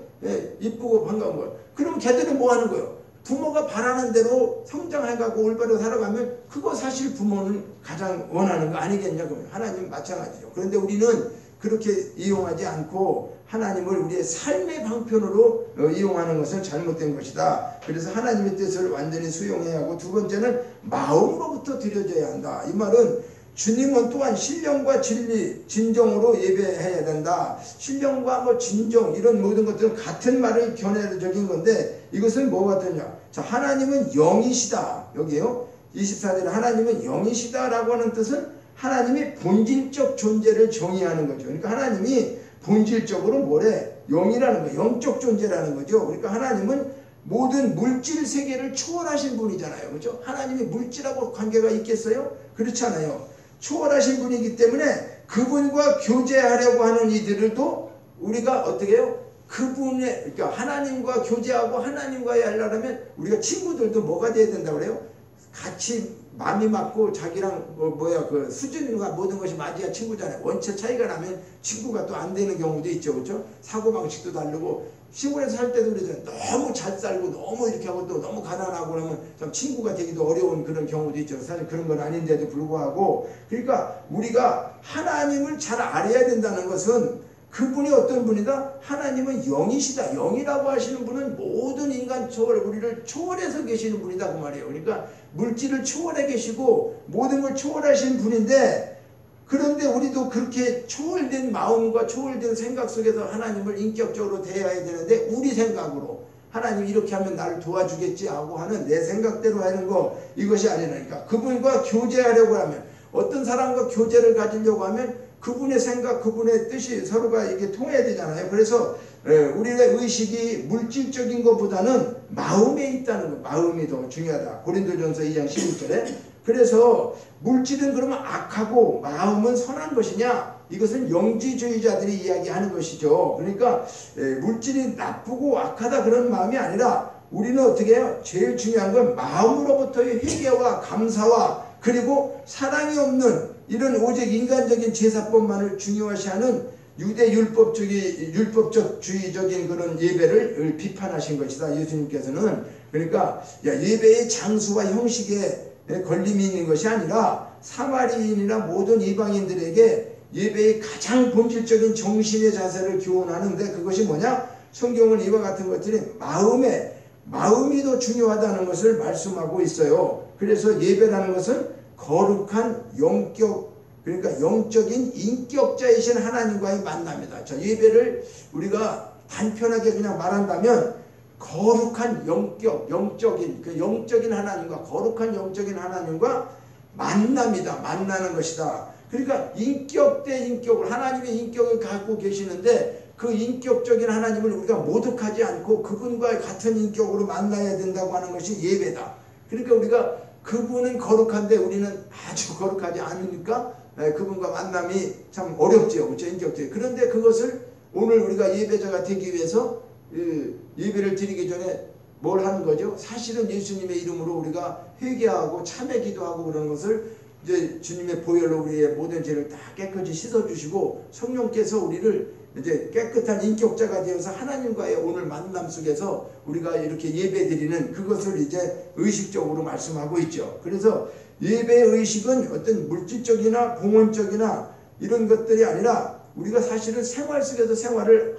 이쁘고 반가운 거예요. 그럼 걔들은 뭐 하는 거예요? 부모가 바라는 대로 성장해가고 올바로 살아가면 그거 사실 부모는 가장 원하는 거 아니겠냐고요. 하나님 마찬가지죠. 그런데 우리는 그렇게 이용하지 않고 하나님을 우리의 삶의 방편으로 이용하는 것은 잘못된 것이다. 그래서 하나님의 뜻을 완전히 수용해야 하고 두 번째는 마음으로부터 드려져야 한다. 이 말은 주님은 또한 신령과 진리, 진정으로 예배해야 된다. 신령과 진정 이런 모든 것들은 같은 말을 견해적인 건데 이것은 뭐 같으냐? 자, 하나님은 영이시다. 여기요. 24절에 하나님은 영이시다라고 하는 뜻은 하나님이 본질적 존재를 정의하는 거죠. 그러니까 하나님이 본질적으로 뭐래? 영이라는 거, 영적 존재라는 거죠. 그러니까 하나님은 모든 물질 세계를 초월하신 분이잖아요. 그렇죠? 하나님이 물질하고 관계가 있겠어요? 그렇잖아요. 초월하신 분이기 때문에 그분과 교제하려고 하는 이들도 우리가 어떻게 해요? 그분의, 그러니까 하나님과 교제하고 하나님과의 하려면 우리가 친구들도 뭐가 돼야 된다고 그래요? 같이 마음이 맞고 자기랑 그 수준과 모든 것이 맞아야 친구잖아요. 원체 차이가 나면 친구가 또 안 되는 경우도 있죠. 그렇죠? 사고방식도 다르고 시골에서 살 때도 그러잖아요. 너무 잘 살고 너무 이렇게 하고 또 너무 가난하고 그러면 좀 친구가 되기도 어려운 그런 경우도 있죠. 사실 그런 건 아닌데도 불구하고, 그러니까 우리가 하나님을 잘 알아야 된다는 것은 그분이 어떤 분이다? 하나님은 영이시다. 영이라고 하시는 분은 모든 인간 초월, 우리를 초월해서 계시는 분이다 그 말이에요. 그러니까 물질을 초월해 계시고 모든 걸 초월하신 분인데, 그런데 우리도 그렇게 초월된 마음과 초월된 생각 속에서 하나님을 인격적으로 대해야 되는데, 우리 생각으로 하나님 이렇게 하면 나를 도와주겠지 하고 하는 내 생각대로 하는 거, 이것이 아니라니까. 그분과 교제하려고 하면, 어떤 사람과 교제를 가지려고 하면 그분의 생각, 그분의 뜻이 서로가 이게 통해야 되잖아요. 그래서 우리의 의식이 물질적인 것보다는 마음에 있다는 거, 마음이 더 중요하다. 고린도전서 2장 16절에. 그래서 물질은 그러면 악하고 마음은 선한 것이냐? 이것은 영지주의자들이 이야기하는 것이죠. 그러니까 물질이 나쁘고 악하다 그런 마음이 아니라 우리는 어떻게 해요? 제일 중요한 건 마음으로부터의 회개와 감사와 그리고 사랑이 없는 이런 오직 인간적인 제사법만을 중요시하는 유대 율법주의적인 그런 예배를 비판하신 것이다. 예수님께서는. 그러니까 예배의 장수와 형식에 걸림이 있는 것이 아니라 사마리인이나 모든 이방인들에게 예배의 가장 본질적인 정신의 자세를 교훈하는데, 그것이 뭐냐? 성경은 이와 같은 것들이 마음이 더 중요하다는 것을 말씀하고 있어요. 그래서 예배라는 것은 거룩한 영적, 그러니까 영적인 인격자이신 하나님과의 만남이다. 자, 예배를 우리가 단편하게 그냥 말한다면 거룩한 영적인 그 영적인 하나님과 거룩한 영적인 하나님과 만남이다. 만나는 것이다. 그러니까 인격 대 인격을, 하나님의 인격을 갖고 계시는데 그 인격적인 하나님을 우리가 모독하지 않고 그분과 같은 인격으로 만나야 된다고 하는 것이 예배다. 그러니까 우리가 그분은 거룩한데 우리는 아주 거룩하지 않으니까 그분과 만남이 참 어렵죠. 그렇죠? 인격적인. 그런데 그것을 오늘 우리가 예배자가 되기 위해서 예배를 드리기 전에 뭘 하는 거죠? 사실은 예수님의 이름으로 우리가 회개하고 참회 기도하고 그런 것을 이제 주님의 보혈로 우리의 모든 죄를 다 깨끗이 씻어주시고 성령께서 우리를 이제 깨끗한 인격자가 되어서 하나님과의 오늘 만남 속에서 우리가 이렇게 예배 드리는 그것을 이제 의식적으로 말씀하고 있죠. 그래서 예배 의식은 어떤 물질적이나 공원적이나 이런 것들이 아니라 우리가 사실은 생활 속에서 생활을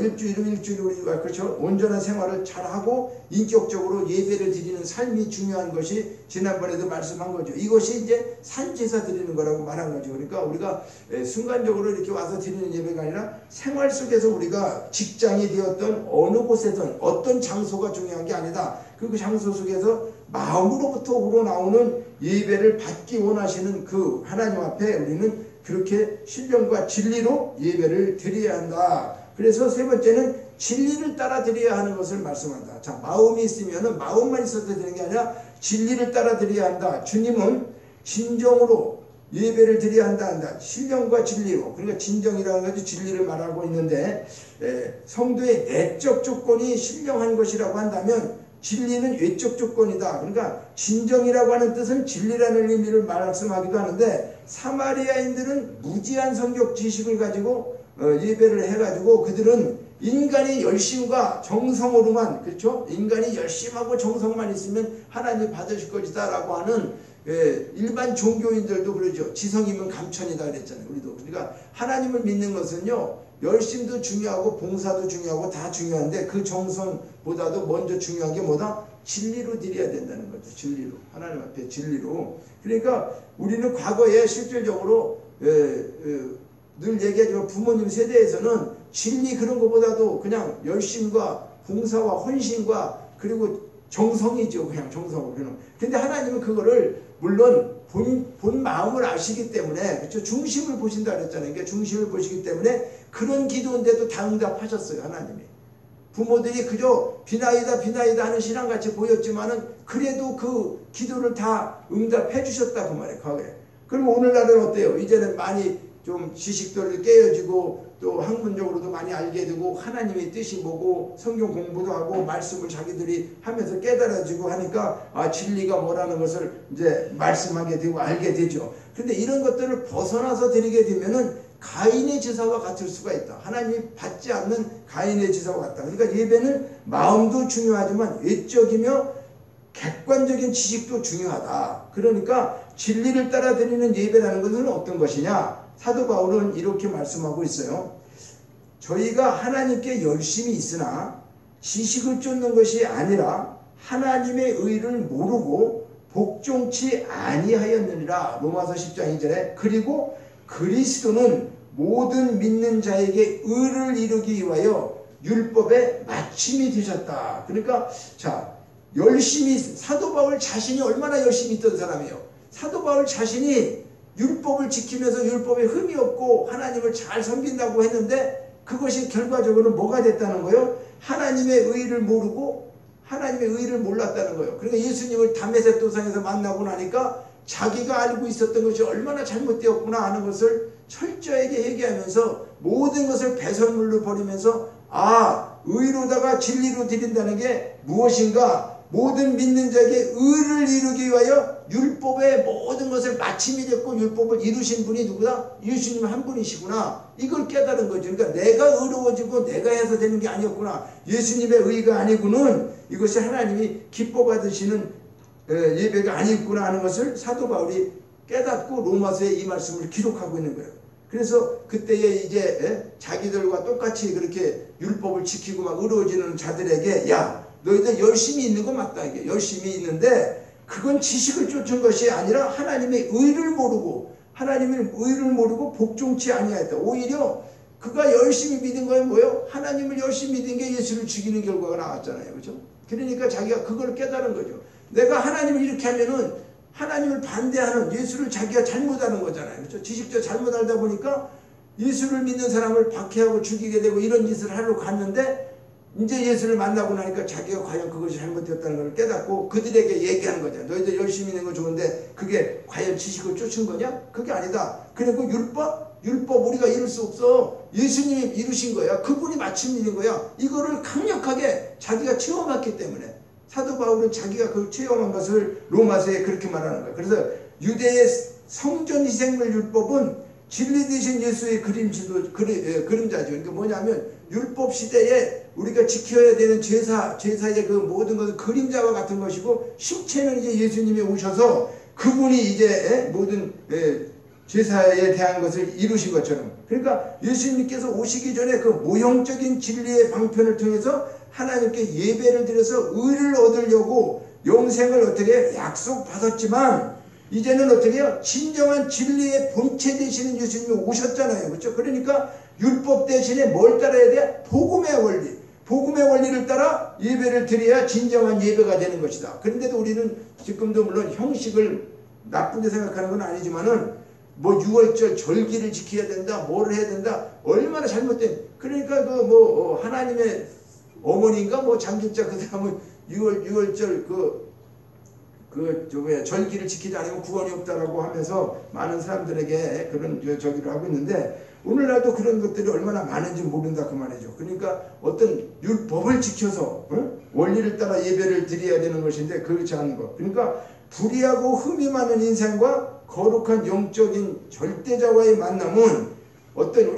일주일 우리가 그렇죠. 온전한 생활을 잘하고 인격적으로 예배를 드리는 삶이 중요한 것이 지난번에도 말씀한 거죠. 이것이 이제 산제사 드리는 거라고 말한 거죠. 그러니까 우리가 순간적으로 이렇게 와서 드리는 예배가 아니라 생활 속에서 우리가 직장이 되었던 어느 곳에든 어떤 장소가 중요한 게 아니다. 그 장소 속에서 마음으로부터 우러나오는 예배를 받기 원하시는 그 하나님 앞에 우리는 그렇게 신령과 진리로 예배를 드려야 한다. 그래서 세 번째는 진리를 따라 드려야 하는 것을 말씀한다. 자, 마음이 있으면 마음만 있어도 되는 게 아니라 진리를 따라 드려야 한다. 주님은 진정으로 예배를 드려야 한다. 신령과 진리로. 그러니까 진정이라는 것이 진리를 말하고 있는데 성도의 내적 조건이 신령한 것이라고 한다면 진리는 외적 조건이다. 그러니까 진정이라고 하는 뜻은 진리라는 의미를 말씀하기도 하는데 사마리아인들은 무지한 성격 지식을 가지고 예배를 해가지고 그들은 인간의 열심과 정성으로만, 그렇죠? 인간이 열심하고 정성만 있으면 하나님 받으실 것이다 라고 하는 일반 종교인들도 그러죠. 지성이면 감천이다 그랬잖아요. 우리도. 그러니까 하나님을 믿는 것은요, 열심도 중요하고 봉사도 중요하고 다 중요한데 그 정성보다도 먼저 중요한 게 뭐다? 진리로 드려야 된다는 거죠. 진리로. 하나님 앞에 진리로. 그러니까 우리는 과거에 실질적으로 늘 얘기하지만 부모님 세대에서는 진리 그런 것보다도 그냥 열심과 봉사와 헌신과 그리고 정성이죠. 그냥 정성으로. 근데 하나님은 그거를 물론 본 마음을 아시기 때문에, 그렇죠? 중심을 보신다 그랬잖아요. 그러니까 중심을 보시기 때문에 그런 기도인데도 다 응답하셨어요. 하나님이. 부모들이 그저 비나이다 비나이다 하는 신앙같이 보였지만은 그래도 그 기도를 다 응답해 주셨다 그 말이에요. 과거에. 그럼 오늘날은 어때요? 이제는 많이 좀 지식들을 깨어지고 또 학문적으로도 많이 알게 되고 하나님의 뜻이 뭐고 성경 공부도 하고 말씀을 자기들이 하면서 깨달아지고 하니까 진리가 뭐라는 것을 이제 말씀하게 되고 알게 되죠. 근데 이런 것들을 벗어나서 드리게 되면은 가인의 제사와 같을 수가 있다. 하나님이 받지 않는 가인의 제사와 같다. 그러니까 예배는 마음도 중요하지만 외적이며 객관적인 지식도 중요하다. 그러니까 진리를 따라 드리는 예배라는 것은 어떤 것이냐? 사도 바울은 이렇게 말씀하고 있어요. 저희가 하나님께 열심히 있으나 지식을 쫓는 것이 아니라 하나님의 의를 모르고 복종치 아니하였느니라. 로마서 10장 2절에 그리고 그리스도는 모든 믿는 자에게 의를 이루기 위하여 율법의 마침이 되셨다. 그러니까 자, 열심히 사도 바울 자신이 얼마나 열심히 있던 사람이에요. 사도 바울 자신이 율법을 지키면서 율법에 흠이 없고 하나님을 잘 섬긴다고 했는데 그것이 결과적으로 뭐가 됐다는 거예요? 하나님의 의를 모르고 하나님의 의를 몰랐다는 거예요. 그러니까 예수님을 다메섹 도상에서 만나고 나니까 자기가 알고 있었던 것이 얼마나 잘못되었구나 하는 것을 철저하게 얘기하면서 모든 것을 배설물로 버리면서 의로다가 진리로 드린다는 게 무엇인가? 모든 믿는 자에게 의를 이루기 위하여 율법의 모든 것을 마침이 됐고 율법을 이루신 분이 누구다? 예수님 한 분이시구나. 이걸 깨달은 거죠. 그러니까 내가 의로워지고 내가 해서 되는 게 아니었구나. 예수님의 의가 아니고는 이것이 하나님이 기뻐 받으시는 예배가 아니구나 하는 것을 사도 바울이 깨닫고 로마서에 이 말씀을 기록하고 있는 거예요. 그래서 그때에 이제 자기들과 똑같이 그렇게 율법을 지키고 막 의로워지는 자들에게 너희들 열심히 있는 거 맞다. 이게 열심히 있는데 그건 지식을 쫓은 것이 아니라 하나님의 의를 모르고 하나님의 의를 모르고 복종치 아니하였다. 오히려 그가 열심히 믿은 거는 뭐예요? 하나님을 열심히 믿은 게 예수를 죽이는 결과가 나왔잖아요. 그렇죠? 그러니까 자기가 그걸 깨달은 거죠. 내가 하나님을 이렇게 하면은 하나님을 반대하는 예수를 자기가 잘못하는 거잖아요. 그렇죠? 지식적으로 잘못 알다 보니까 예수를 믿는 사람을 박해하고 죽이게 되고 이런 짓을 하러 갔는데 이제 예수를 만나고 나니까 자기가 과연 그것이 잘못되었다는 걸 깨닫고 그들에게 얘기하는 거죠. 너희들 열심히 있는 거 좋은데 그게 과연 지식을 쫓은 거냐? 그게 아니다. 그리고 율법 우리가 이룰 수 없어. 예수님이 이루신 거야. 그분이 마침 이룬 거야. 이거를 강력하게 자기가 체험했기 때문에 사도 바울은 자기가 그 체험한 것을 로마서에 그렇게 말하는 거예요. 그래서 유대의 성전 희생물 율법은 진리 되신 예수의 그림자죠. 그러니까 뭐냐면 율법 시대에 우리가 지켜야 되는 제사의 그 모든 것은 그림자와 같은 것이고 실체는 이제 예수님이 오셔서 그분이 이제 모든 제사에 대한 것을 이루신 것처럼 그러니까 예수님께서 오시기 전에 그 모형적인 진리의 방편을 통해서 하나님께 예배를 드려서 의를 얻으려고 영생을 어떻게 약속받았지만 이제는 어떻게 해요? 진정한 진리의 본체 되시는 예수님이 오셨잖아요. 그렇죠? 그러니까 율법 대신에 뭘 따라야 돼? 복음의 원리. 복음의 원리를 따라 예배를 드려야 진정한 예배가 되는 것이다. 그런데도 우리는 지금도 물론 형식을 나쁘게 생각하는 건 아니지만은 뭐 6월절 절기를 지켜야 된다. 뭐를 해야 된다. 얼마나 잘못된. 그러니까 하나님의 어머니인가 장길자 그 사람은 6월절 절기를 지키지 않으면 구원이 없다라고 하면서 많은 사람들에게 그런 저기를 하고 있는데 오늘날도 그런 것들이 얼마나 많은지 모른다 그 말이죠. 그러니까 어떤 율법을 지켜서 원리를 따라 예배를 드려야 되는 것인데 그렇지 않은 것. 그러니까 불의하고 흠이 많은 인생과 거룩한 영적인 절대자와의 만남은 어떤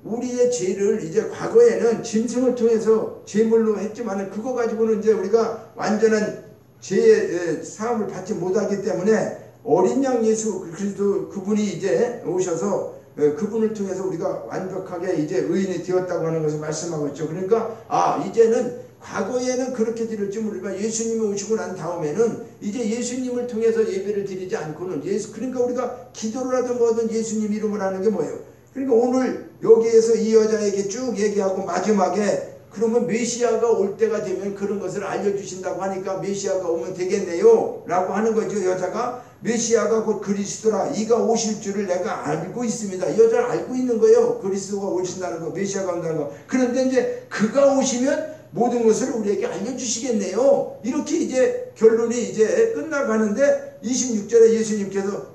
우리의 죄를 이제 과거에는 짐승을 통해서 제물로 했지만 그거 가지고는 이제 우리가 완전한 죄의 사함을 받지 못하기 때문에 어린 양 예수 그리스도 그분이 이제 오셔서 그분을 통해서 우리가 완벽하게 이제 의인이 되었다고 하는 것을 말씀하고 있죠. 그러니까 이제는 과거에는 그렇게 드릴지 모르지만 예수님이 오시고 난 다음에는 이제 예수님을 통해서 예배를 드리지 않고는 그러니까 우리가 기도를 하든 뭐든 예수님 이름을 하는 게 뭐예요? 그러니까 오늘 여기에서 이 여자에게 쭉 얘기하고 마지막에 그러면 메시아가 올 때가 되면 그런 것을 알려주신다고 하니까 메시아가 오면 되겠네요 라고 하는 거죠. 여자가 메시아가 곧 그리스도라 이가 오실 줄을 내가 알고 있습니다. 여자는 알고 있는 거예요. 그리스도가 오신다는 거, 메시아가 온다는 거. 그런데 이제 그가 오시면 모든 것을 우리에게 알려주시겠네요. 이렇게 이제 결론이 이제 끝나가는데 26절에 예수님께서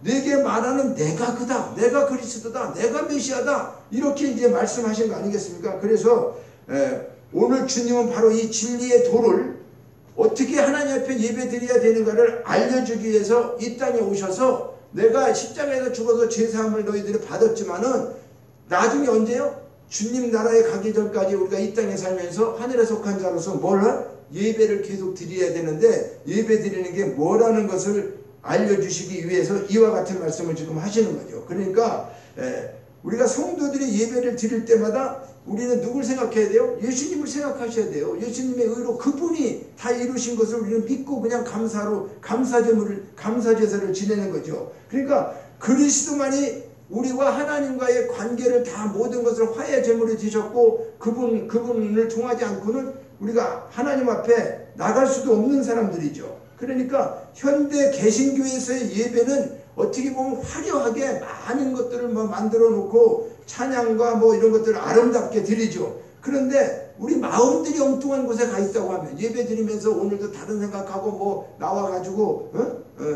내게 말하는 내가 그다, 내가 그리스도다, 내가 메시아다 이렇게 이제 말씀하신 거 아니겠습니까? 그래서 오늘 주님은 바로 이 진리의 도를 어떻게 하나님 앞에 예배드려야 되는가를 알려주기 위해서 이 땅에 오셔서 내가 십자가에서 죽어서 죄사함을 너희들이 받았지만은 나중에 언제요? 주님 나라에 가기 전까지 우리가 이 땅에 살면서 하늘에 속한 자로서 뭘? 예배를 계속 드려야 되는데 예배 드리는 게 뭐라는 것을 알려주시기 위해서 이와 같은 말씀을 지금 하시는 거죠. 그러니까 우리가 성도들이 예배를 드릴 때마다 우리는 누굴 생각해야 돼요? 예수님을 생각하셔야 돼요. 예수님의 의로 그분이 다 이루신 것을 우리는 믿고 그냥 감사제사를 지내는 거죠. 그러니까 그리스도만이 우리와 하나님과의 관계를 다 모든 것을 화해 제물이 되셨고 그분을 통하지 않고는 우리가 하나님 앞에 나갈 수도 없는 사람들이죠. 그러니까 현대 개신교에서의 예배는 어떻게 보면 화려하게 많은 것들을 만들어 놓고 찬양과 이런 것들을 아름답게 드리죠. 그런데 우리 마음들이 엉뚱한 곳에 가 있다고 하면 예배 드리면서 오늘도 다른 생각하고 나와가지고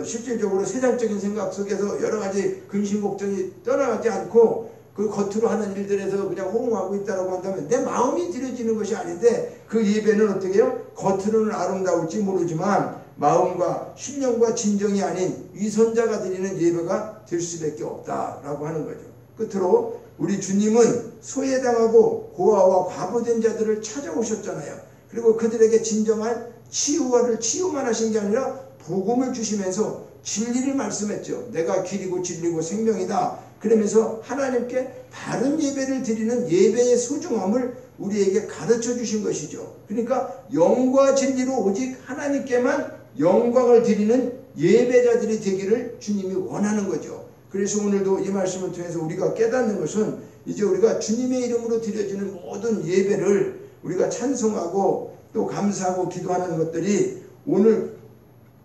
실질적으로 세상적인 생각 속에서 여러 가지 근심 걱정이 떠나가지 않고 그 겉으로 하는 일들에서 그냥 호응하고 있다고 한다면 내 마음이 드려지는 것이 아닌데 그 예배는 어떻게 해요? 겉으로는 아름다울지 모르지만 마음과 신령과 진정이 아닌 위선자가 드리는 예배가 될 수밖에 없다라고 하는 거죠. 끝으로 우리 주님은 소외당하고 고아와 과부된 자들을 찾아오셨잖아요. 그리고 그들에게 진정한 치유만 하신 게 아니라 복음을 주시면서 진리를 말씀했죠. 내가 길이고 진리고 생명이다. 그러면서 하나님께 바른 예배를 드리는 예배의 소중함을 우리에게 가르쳐 주신 것이죠. 그러니까 영과 진리로 오직 하나님께만 영광을 드리는 예배자들이 되기를 주님이 원하는 거죠. 그래서 오늘도 이 말씀을 통해서 우리가 깨닫는 것은 이제 우리가 주님의 이름으로 드려지는 모든 예배를 우리가 찬송하고 또 감사하고 기도하는 것들이 오늘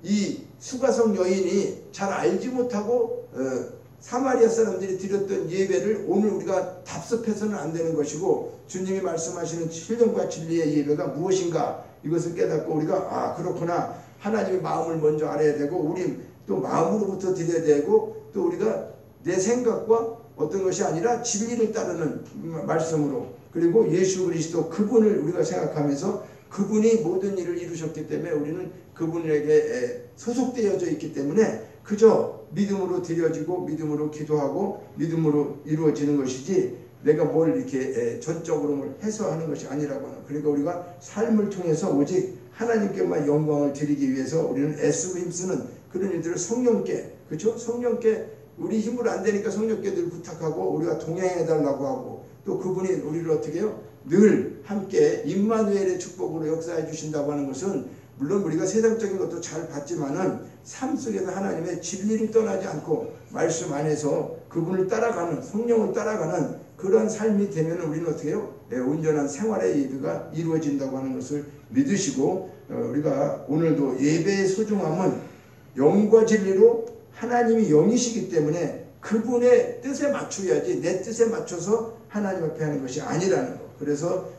이 수가성 여인이 잘 알지 못하고 사마리아 사람들이 드렸던 예배를 오늘 우리가 답습해서는 안 되는 것이고 주님이 말씀하시는 신령과 진리의 예배가 무엇인가 이것을 깨닫고 우리가 그렇구나 하나님의 마음을 먼저 알아야 되고 우리 또 마음으로부터 드려야 되고 또 우리가 내 생각과 어떤 것이 아니라 진리를 따르는 말씀으로 그리고 예수 그리스도 그분을 우리가 생각하면서 그분이 모든 일을 이루셨기 때문에 우리는 그분에게 소속되어져 있기 때문에 그저 믿음으로 드려지고 믿음으로 기도하고 믿음으로 이루어지는 것이지 내가 뭘 이렇게 전적으로 해서 하는 것이 아니라고 하는. 그러니까 우리가 삶을 통해서 오직 하나님께만 영광을 드리기 위해서 우리는 애쓰고 힘쓰는 그런 일들을 성령께, 그렇죠? 성령께 우리 힘으로 안 되니까 성령께 늘 부탁하고 우리가 동행해 달라고 하고 또 그분이 우리를 어떻게 해요? 늘 함께 임마누엘의 축복으로 역사해 주신다고 하는 것은 물론 우리가 세상적인 것도 잘 봤지만은 삶 속에서 하나님의 진리를 떠나지 않고 말씀 안에서 그분을 따라가는 성령을 따라가는 그런 삶이 되면 우리는 어떻게 해요? 온전한 생활의 예배가 이루어진다고 하는 것을 믿으시고 우리가 오늘도 예배의 소중함은 영과 진리로 하나님이 영이시기 때문에 그분의 뜻에 맞춰야지 내 뜻에 맞춰서 하나님 앞에 하는 것이 아니라는 것. 그래서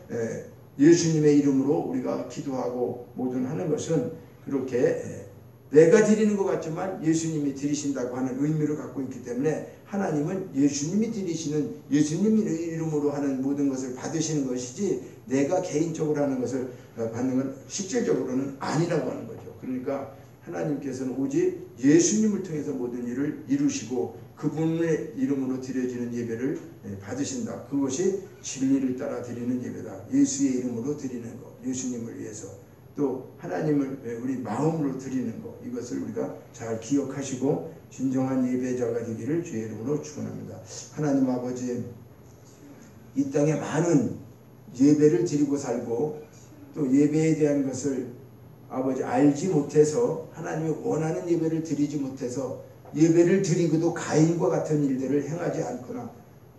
예수님의 이름으로 우리가 기도하고 모든 하는 것은 그렇게 내가 드리는 것 같지만 예수님이 드리신다고 하는 의미를 갖고 있기 때문에 하나님은 예수님이 드리시는 예수님의 이름으로 하는 모든 것을 받으시는 것이지 내가 개인적으로 하는 것을 받는 건 실질적으로는 아니라고 하는 거죠. 그러니까 하나님께서는 오직 예수님을 통해서 모든 일을 이루시고 그분의 이름으로 드려지는 예배를 받으신다. 그것이 진리를 따라 드리는 예배다. 예수의 이름으로 드리는 것, 예수님을 위해서 또 하나님을 우리 마음으로 드리는 것, 이것을 우리가 잘 기억하시고 진정한 예배자가 되기를 주의 이름으로 축원합니다. 하나님 아버지, 이 땅에 많은 예배를 드리고 살고 또 예배에 대한 것을 아버지 알지 못해서 하나님이 원하는 예배를 드리지 못해서 예배를 드리고도 가인과 같은 일들을 행하지 않거나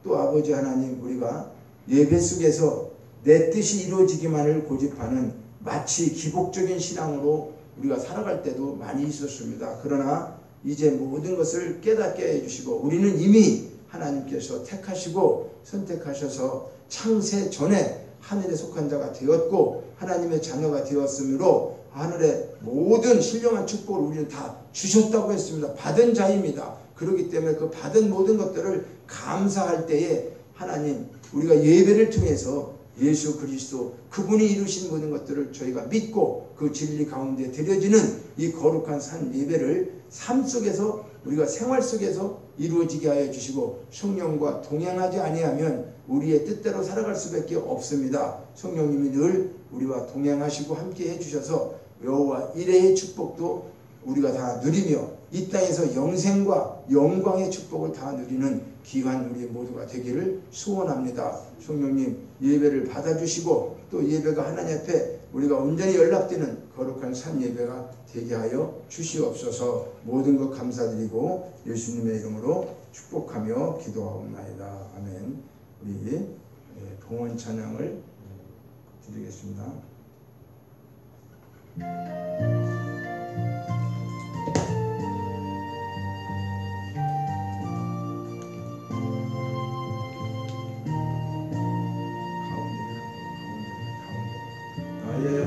또 아버지 하나님 우리가 예배 속에서 내 뜻이 이루어지기만을 고집하는 마치 기복적인 신앙으로 우리가 살아갈 때도 많이 있었습니다. 그러나 이제 모든 것을 깨닫게 해주시고 우리는 이미 하나님께서 택하시고 선택하셔서 창세 전에 하늘에 속한 자가 되었고 하나님의 자녀가 되었으므로 하늘의 모든 신령한 축복을 우리는 다 주셨다고 했습니다. 받은 자입니다. 그렇기 때문에 그 받은 모든 것들을 감사할 때에 하나님 우리가 예배를 통해서 예수 그리스도 그분이 이루신 모든 것들을 저희가 믿고 그 진리 가운데 드려지는 이 거룩한 산 예배를 삶 속에서 우리가 생활 속에서 이루어지게 하여 주시고 성령과 동행하지 아니하면 우리의 뜻대로 살아갈 수밖에 없습니다. 성령님이 늘 우리와 동행하시고 함께 해주셔서 여호와 이레의 축복도 우리가 다 누리며 이 땅에서 영생과 영광의 축복을 다 누리는 귀한 우리 모두가 되기를 소원합니다. 성령님 예배를 받아주시고 또 예배가 하나님 앞에 우리가 온전히 연락되는 거룩한 산 예배가 되게 하여 주시옵소서. 모든 것 감사드리고 예수님의 이름으로 축복하며 기도하옵나이다. 아멘. 우리 봉헌 찬양을 드리겠습니다. 나의